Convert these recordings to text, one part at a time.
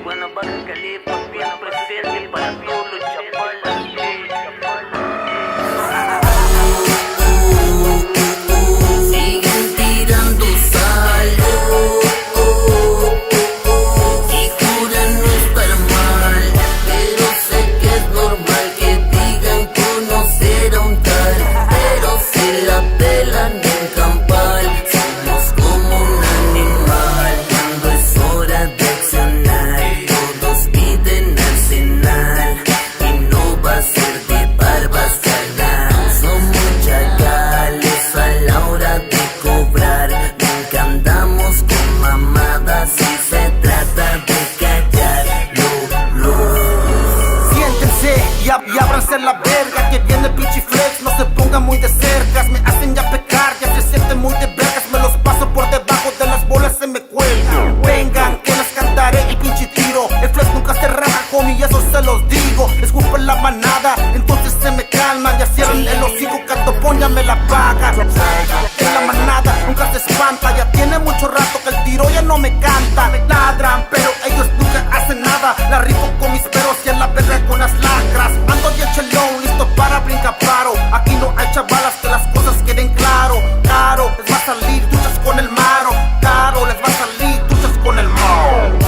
Bueno, Baja Califa, bien presente para todos los chapalas. Siguen tirando sal y juran no estar mal, pero sé que es normal que digan conocer a un tal, pero si la pelan en campal, somos como un animal. Cuando es hora de accionar, todos piden arsenal y no va a ser de barbas carnal. Somos chacales a la hora de cobrar, nunca andamos con mamadas y se trata de callarlo. Siéntense y ábranse la verga, que viene el pinche flex, no se pongan muy de cerca. Me hacen ya pecar, ya se sienten muy de vergas. Me los paso por debajo de las bolas, se me cuelgan. Vengan, que les cantaré el pinche tiro. El flex nunca se raja, homie, y eso se los digo. Escupen la manada, entonces se me calman. Ya cierran el hocico, catopón, ya me la pagan. En la manada nunca se espanta, ya tiene mucho rato que el tiro ya no me canta. Me ladran, pero ellos nunca hacen nada. La rifo con mis perros y en la verga con las lacras. Ando y el chelón, listo para brincar paro. Aquí no hay chavalas, que las cosas queden claro. Caro, les va a salir duchas con el maro. Caro, les va a salir duchas con el maro.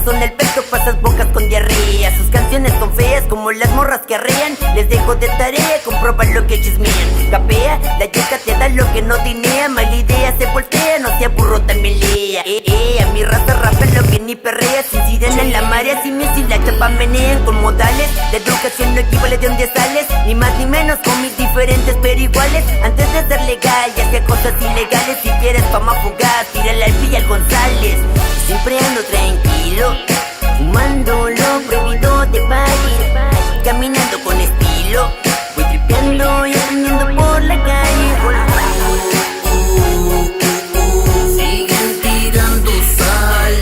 Son el pecho, pasas bocas con diarrea. Sus canciones son feas como las morras que arrean. Les dejo de tarea comprobar lo que chismean. Capea, la chica te da lo que no dinea. Mala idea se voltea, no sea burro también lea. A mi raza rapa lo que ni perrea. Sin sirena en la marea, sin mi si la chapa menean. Con modales, de educación no equivale de donde sales. Ni más ni menos, con mis diferentes pero iguales. Antes de ser legal, ya hacía cosas ilegales. Si quieres fama fugaz, tírala al Villa González. Siempre ando tranquilo, fumando lo prohibido de baile, caminando con estilo, voy tripeando y aprendiendo por la calle. Siguen tirando sal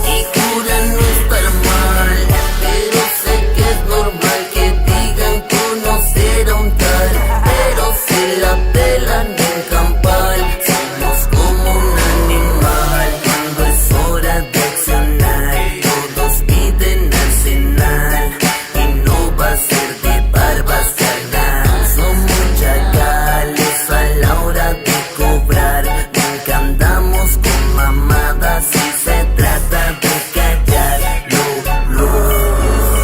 y juran no estar mal, pero sé que es normal que digan conocer a un tal, pero si la pelan en campal, somos como un animal. Cuando es hora de accionar, todos piden arsenal y no va a ser de barbas carnal. Somos chacales a la hora de cobrar, nunca andamos con mamadas y se trata de callarlo.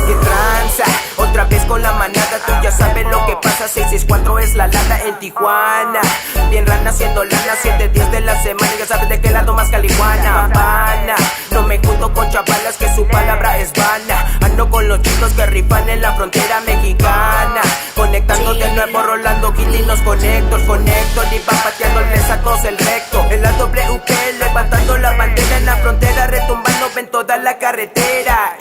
¿Qué tranza? Otra vez con la manada, tú ya sabes lo que pasa. 664 es la lata en Tijuana. Bien rana haciendo lana, 7 días de la semana. Ya sabes de qué lado más calijuana. Pana, no me junto con chavalas que su palabra es vana. Ando con los chicos que rifan en la frontera mexicana. Conectando de nuevo, rolando hit y los conecto y va pateándoles a todos el recto. En la WP levantando la bandera en la frontera, retumbando en toda la carretera.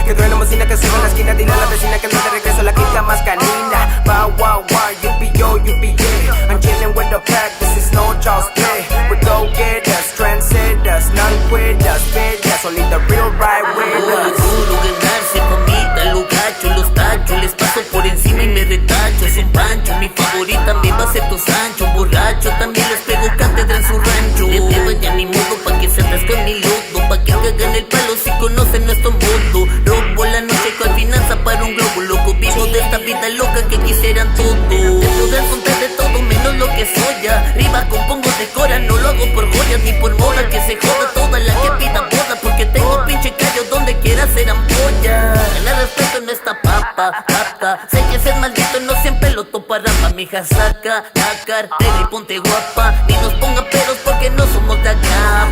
Que truena bocina, que suba en la esquina, dile a la vecina que no te regreso la clica más canina. Wow, wow, wow, UPO, UPA. I'm chilling with the pack, this is no child's play. We go get us, trendsetters, none quit us, bitches, only the real right with us. Puro ganarse, famita, lo gacho, los tacho, les paso por encima y me retacho. Es un pancho, mi favorita me va a ser tu Sancho. Borracho, también les pego cátedra en su rancho. Le vaya ni modo pa' que se atasquen mi lodo, pa' que cagan el palo si conocen nuestro modo. Robo la noche con finanza para un globo loco. Vivo de esta vida loca que quisieran todo. Te podrás contar de todo menos lo que soy ya. Arriba compongo de cora, no lo hago por joyas ni por moda. Que se joda toda la que pida boda, porque tengo pinche callo donde quiera ser ampolla. Ganar respeto no está papa. Sé que ser maldito no siempre lo topará. Pa' mi hija saca la cartera y ponte guapa. Ni nos pongan peros porque no somos de acá.